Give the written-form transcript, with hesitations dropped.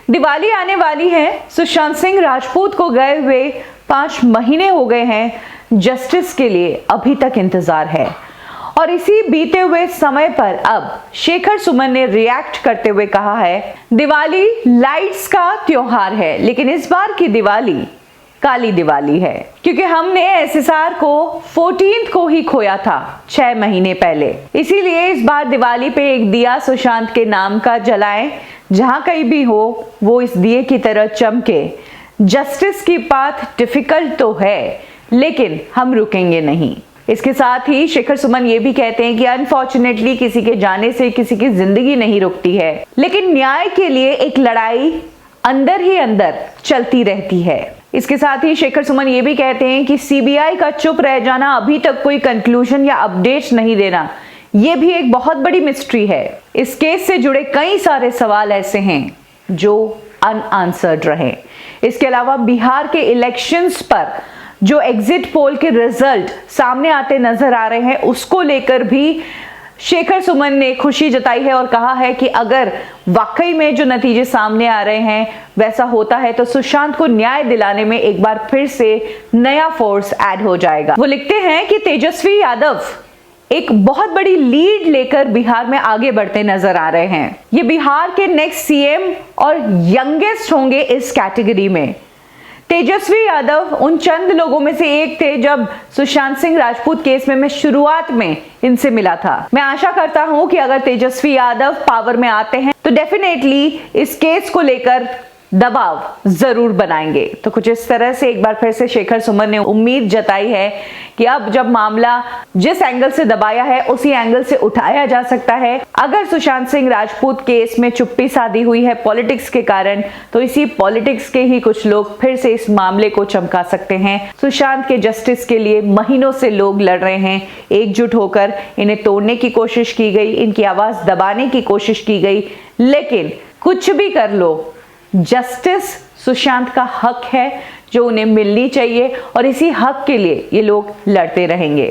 दिवाली आने वाली है। सुशांत सिंह राजपूत को गए हुए 5 महीने हो गए हैं। जस्टिस के लिए अभी तक इंतजार है और इसी बीते हुए समय पर अब शेखर सुमन ने रिएक्ट करते हुए कहा है, दिवाली लाइट्स का त्योहार है, लेकिन इस बार की दिवाली काली दिवाली है, क्योंकि हमने एसएसआर को 14 को ही खोया था 6 महीने पहले। इसीलिए इस बार दिवाली पे एक दिया सुशांत के नाम का जलाएं, जहां कहीं भी हो वो इस दिए की तरह चमके। जस्टिस की पाथ डिफिकल्ट तो है, लेकिन हम रुकेंगे नहीं। इसके साथ ही शेखर सुमन ये भी कहते हैं कि अनफॉर्चुनेटली किसी के जाने से किसी की जिंदगी नहीं रुकती है, लेकिन न्याय के लिए एक लड़ाई अंदर ही अंदर चलती रहती है। इसके साथ ही शेखर सुमन ये भी कहते हैं कि सीबीआई का चुप रह जाना, अभी तक कोई कंक्लूजन या अपडेट्स नहीं देना, ये भी एक बहुत बड़ी मिस्ट्री है। इस केस से जुड़े कई सारे सवाल ऐसे हैं जो अनआंसर्ड रहे। इसके अलावा बिहार के इलेक्शंस पर जो एग्जिट पोल के रिजल्ट सामने आते नजर आ रहे हैं, उसको लेकर भी शेखर सुमन ने खुशी जताई है और कहा है कि अगर वाकई में जो नतीजे सामने आ रहे हैं वैसा होता है तो सुशांत को न्याय दिलाने में एक बार फिर से नया फोर्स ऐड हो जाएगा। वो लिखते हैं कि तेजस्वी यादव एक बहुत बड़ी लीड लेकर बिहार में आगे बढ़ते नजर आ रहे हैं। ये बिहार के नेक्स्ट सीएम और यंगेस्ट होंगे इस कैटेगरी में। तेजस्वी यादव उन चंद लोगों में से एक थे जब सुशांत सिंह राजपूत केस में मैं शुरुआत में इनसे मिला था। मैं आशा करता हूं कि अगर तेजस्वी यादव पावर में आते हैं तो डेफिनेटली इस केस को लेकर दबाव जरूर बनाएंगे। तो कुछ इस तरह से एक बार फिर से शेखर सुमन ने उम्मीद जताई है कि अब जब मामला जिस एंगल से दबाया है उसी एंगल से उठाया जा सकता है। अगर सुशांत सिंह राजपूत केस में चुप्पी साधी हुई है पॉलिटिक्स के कारण, तो इसी पॉलिटिक्स के ही कुछ लोग फिर से इस मामले को चमका सकते हैं। सुशांत के जस्टिस के लिए महीनों से लोग लड़ रहे हैं, एकजुट होकर इन्हें तोड़ने की कोशिश की गई, इनकी आवाज दबाने की कोशिश की गई, लेकिन कुछ भी कर लो, जस्टिस सुशांत का हक है जो उन्हें मिलनी चाहिए और इसी हक के लिए ये लोग लड़ते रहेंगे।